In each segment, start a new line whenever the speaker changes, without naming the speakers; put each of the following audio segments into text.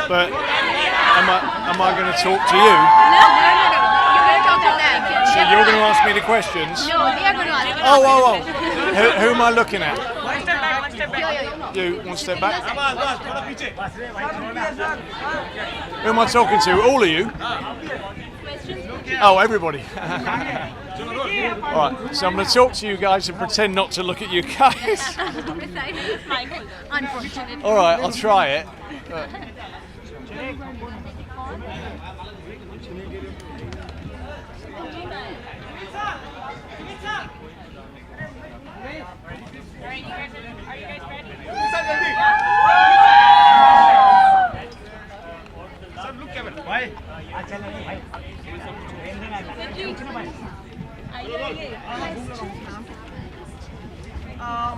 But am I going to talk to you?
No. You're going to talk to them.
So you're going to ask me the questions?
No, they are going to ask.
Oh. Who am I looking at?
One step back.
You, one step back. Who am I talking to? All of you? Oh, everybody. All right, so I'm going to talk to you guys and pretend not to look at you guys.
Unfortunately.
All right, I'll try it.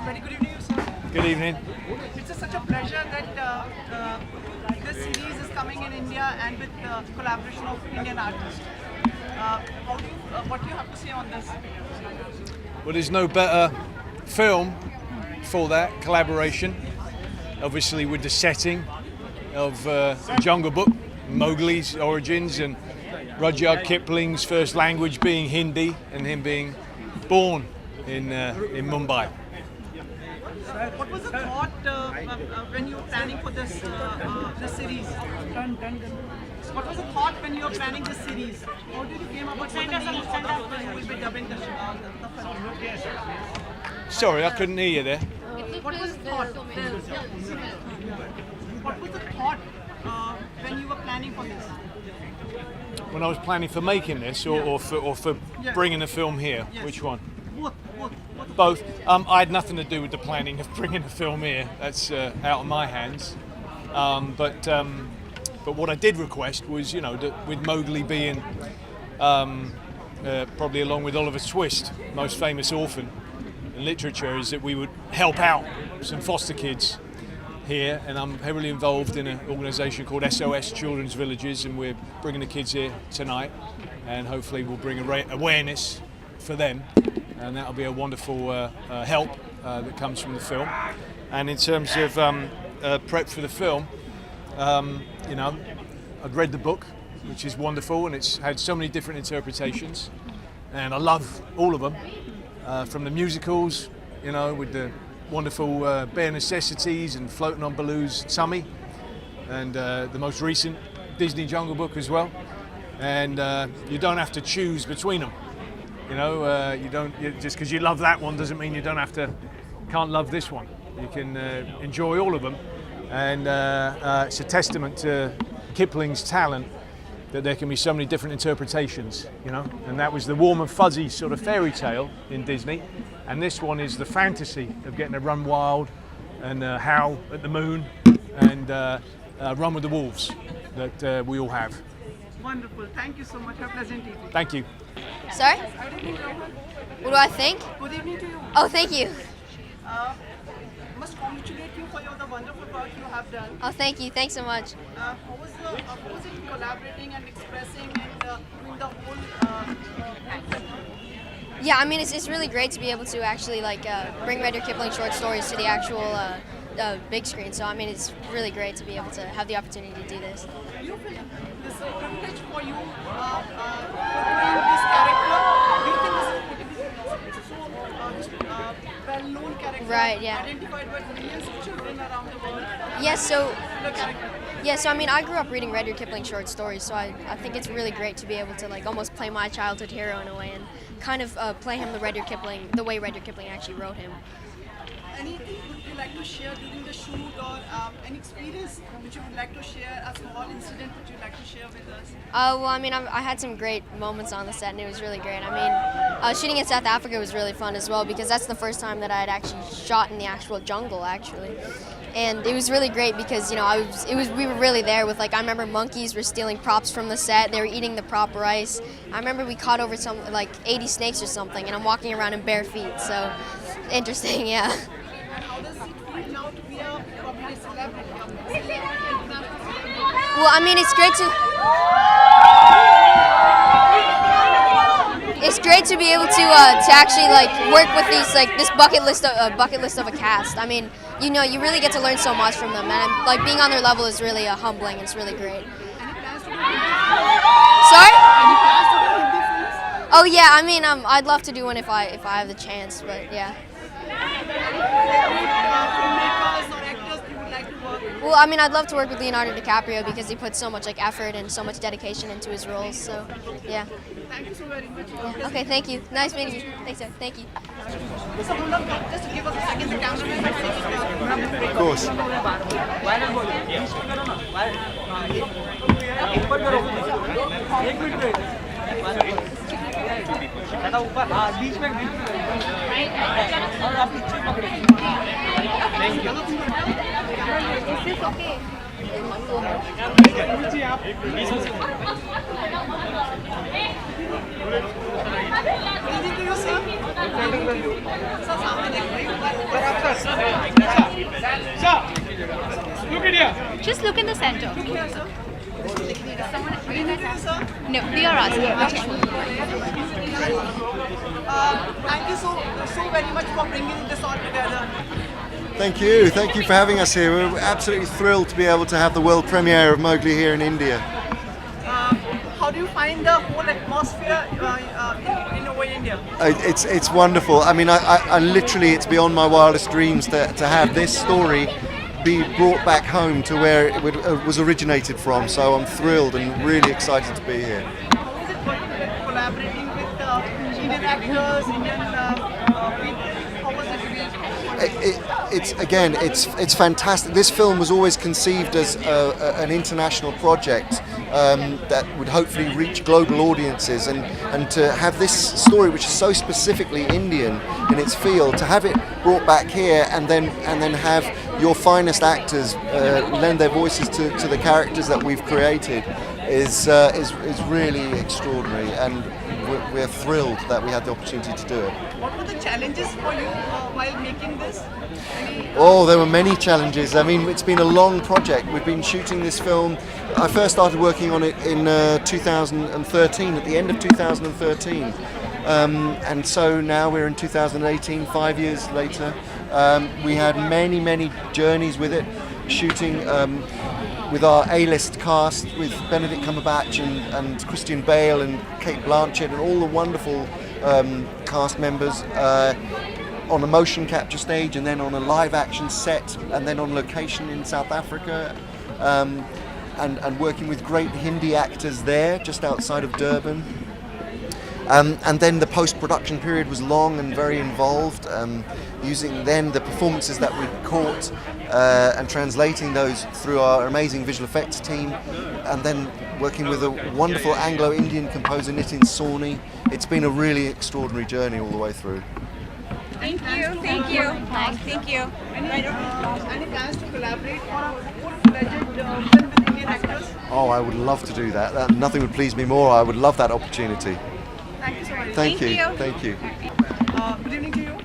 Very good evening, sir.
Good evening.
It's such a pleasure that this series is coming in India and with the collaboration of Indian artists. What do you have to say on this?
Well, there's no better film for that collaboration. Obviously, with the setting of Jungle Book, Mowgli's origins, and Rudyard Kipling's first language being Hindi, and him being born in Mumbai.
What was the thought when you were planning for this series? What was the thought when you were planning this series? How did you came up with the name of the people who will be dubbing the film?
Sorry, I couldn't hear you there.
What was the thought? What was the thought when you were planning for this?
When I was planning for making this, or for bringing the film here, which one? Both. I had nothing to do with the planning of bringing the film here. That's out of my hands. But what I did request was, that with Mowgli being probably along with Oliver Twist, most famous orphan in literature, is that we would help out some foster kids here, and I'm heavily involved in an organisation called SOS Children's Villages, and we're bringing the kids here tonight, and hopefully we'll bring awareness for them, and that'll be a wonderful help that comes from the film. And in terms of prep for the film, I'd read the book, which is wonderful, and it's had so many different interpretations, and I love all of them, from the musicals, with the wonderful Bare Necessities and Floating on Baloo's Tummy, and the most recent Disney Jungle Book as well. And you don't have to choose between them. Just because you love that one doesn't mean you can't love this one. You can enjoy all of them, and it's a testament to Kipling's talent that there can be so many different interpretations, and that was the warm and fuzzy sort of fairy tale in Disney, and this one is the fantasy of getting to run wild and howl at the moon and run with the wolves that we all have.
Wonderful. Thank you so much. Have a pleasant evening.
Thank you.
Sorry? What do I think?
Good evening to you.
Oh, thank you.
Must congratulate you for the wonderful work you have done.
Oh, thank you. Thanks so much.
How was it collaborating and expressing and doing the whole
Yeah, I mean, it's really great to be able to actually bring Rudyard Kipling short stories to the actual big screen. So I mean, it's really great to be able to have the opportunity to do this.
Do you feel this is a privilege for you portraying this character? Do you think this is so well-known character?
Right, yeah.
Identified by millions of children around the world?
Yes, so I mean, I grew up reading Rudyard Kipling short stories, so I think it's really great to be able to almost play my childhood hero in a way and kind of play him the way Rudyard Kipling actually wrote him.
Anything would you like to share during the shoot, or any experience which you would like to share, a small incident which you'd like to share with us?
Well, I mean, I had some great moments on the set, and it was really great. I mean, shooting in South Africa was really fun as well, because that's the first time that I had actually shot in the actual jungle, actually. And it was really great because, we were really there with, I remember monkeys were stealing props from the set. They were eating the prop rice. I remember we caught over 80 snakes or something, and I'm walking around in bare feet, so interesting, yeah.
And how does it feel now to be a public celebrity?
Well, I mean, it's great it's great to be able to actually like work with these this bucket list of a cast. I mean, you know, you really get to learn so much from them, and like being on their level is really humbling. It's really great. Sorry? Oh yeah, I mean, I'd love to do one if I have the chance, but yeah. Well, I mean, I'd love to work with Leonardo DiCaprio because he puts so much like effort and so much dedication into his roles. So, yeah.
Thank you so very much.
Yeah. Okay, thank you. Nice meeting you. Thanks, sir. Thank you.
So, just to give us a second, the cameraman.
Of course.
Just look in the center. No, we are asking.
Thank you so very much for bringing this all together.
Thank you for having us here. We're absolutely thrilled to be able to have the world premiere of Mowgli here in India.
How do you find the whole atmosphere in over India?
It's wonderful. I mean, I literally, it's beyond my wildest dreams to have this story be brought back home to where it was originated from. So I'm thrilled and really excited to be here.
How is it going with collaborating with Indian actors, Indian people? How was it?
It's fantastic. This film was always conceived as an international project that would hopefully reach global audiences, and to have this story, which is so specifically Indian in its feel, to have it brought back here and then have your finest actors lend their voices to the characters that we've created is really extraordinary, and we're thrilled that we had the opportunity to do it.
What were the challenges for you while making this?
Oh, there were many challenges. I mean, it's been a long project. We've been shooting this film. I first started working on it in 2013, at the end of 2013. And so now we're in 2018, 5 years later. We had many journeys with it, shooting with our A-list cast, with Benedict Cumberbatch and Christian Bale and Kate Blanchett and all the wonderful cast members, on a motion capture stage, and then on a live action set, and then on location in South Africa, and working with great Hindi actors there just outside of Durban. And then the post-production period was long and very involved, using then the performances that we caught and translating those through our amazing visual effects team, and then working with a wonderful Anglo-Indian composer, Nitin Sawhney. It's been a really extraordinary journey all the way through.
Thank you.
Any plans to collaborate on a full-fledged film with Indian actors?
Oh, I would love to do that. Nothing would please me more. I would love that opportunity.
Thank you so much.
Thank you.
Good evening to you.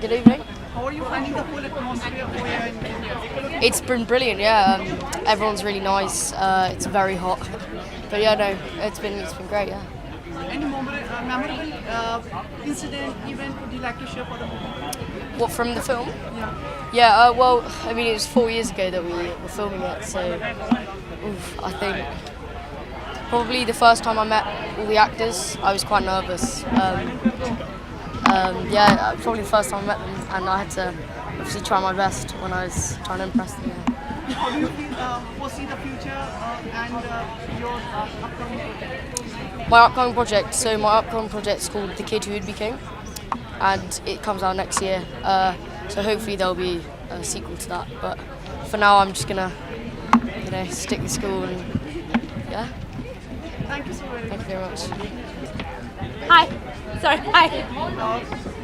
Good evening.
How are you finding the whole atmosphere over here in India?
It's been brilliant, yeah. Everyone's really nice. It's very hot, but yeah, no, it's been great, yeah.
Any memorable incident, event would you like to share for the movie?
What, from the film?
Yeah.
Yeah. Well, I mean, it was 4 years ago that we were filming it, so I think probably the first time I met all the actors, I was quite nervous. Yeah, probably the first time I met them, and I had to obviously try my best when I was trying to impress them. Yeah.
How do you foresee the future and your upcoming project?
My upcoming project is called The Kid Who Would Be King, and it comes out next year. So hopefully there'll be a sequel to that. But for now, I'm just gonna, stick to school and yeah.
Thank you so very much.
Thank you very much.
Hi. Sorry. Hi.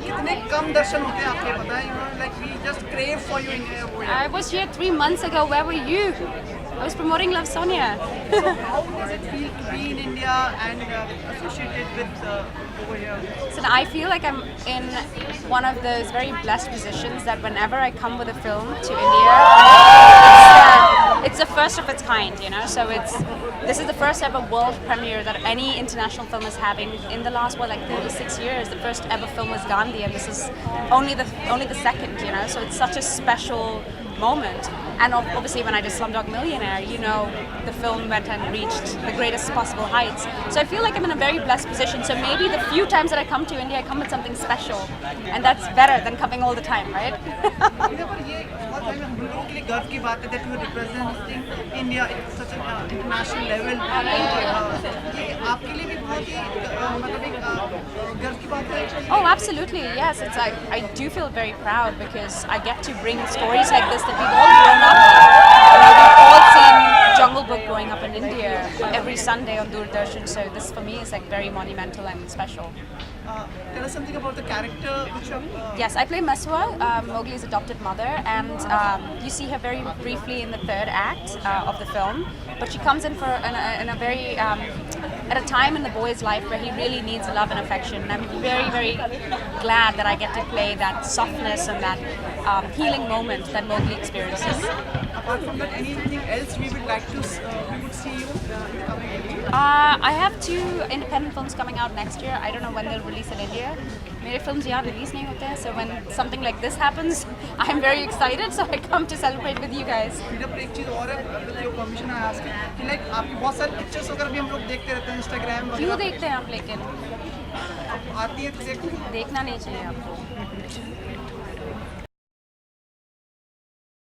कितने कम दर्शन होते हैं आपके पता है? Like we just crave for you in here.
I was here 3 months ago. Where were you? I was promoting Love Sonia.
So how does it feel to be in India and associated with over here?
So I feel like I'm in one of those very blessed positions that whenever I come with a film to India, it's the first of its kind, you know. So this is the first ever world premiere that any international film is having in the last 36 years. The first ever film was Gandhi, and this is only the second, you know. So it's such a special moment. And obviously when I did Slumdog Millionaire, you know, the film went and reached the greatest possible heights. So I feel like I'm in a very blessed position. So maybe the few times that I come to India, I come with something special. And that's better than coming all the time, right?
गर्व की बात है that you are representing India at such an international level. ये आपके लिए भी बहुत ही मतलब एक गर्व की बात है.
Oh, absolutely, yes. It's I do feel very proud because I get to bring stories like this that we've all grown up with. We've all seen Jungle Book growing up in India every Sunday on Doordarshan. So this for me is like very monumental and special.
Tell us something about the character which you
Yes, I play Meswa, Mowgli's adopted mother, and you see her very briefly in the third act of the film. But she comes in in a very at a time in the boy's life where he really needs love and affection. And I'm very, very glad that I get to play that softness and that healing moment that Mowgli experiences.
Apart from that, anything else we would like to we would see you in the coming year?
I have 2 independent films coming out next year. I don't know when they'll release in India. मेरे films यहाँ release नहीं होते हैं, so when something like this happens, I'm very excited. So I come to celebrate with you guys.
जब एक चीज़ और है, with your permission I ask कि like आपकी बहुत सारी pictures वगैरह भी हम लोग देखते रहते हैं Instagram वगैरह.
क्यों देखते हैं आप लेकिन?
आती है तो
देखना नहीं चाहिए आपको.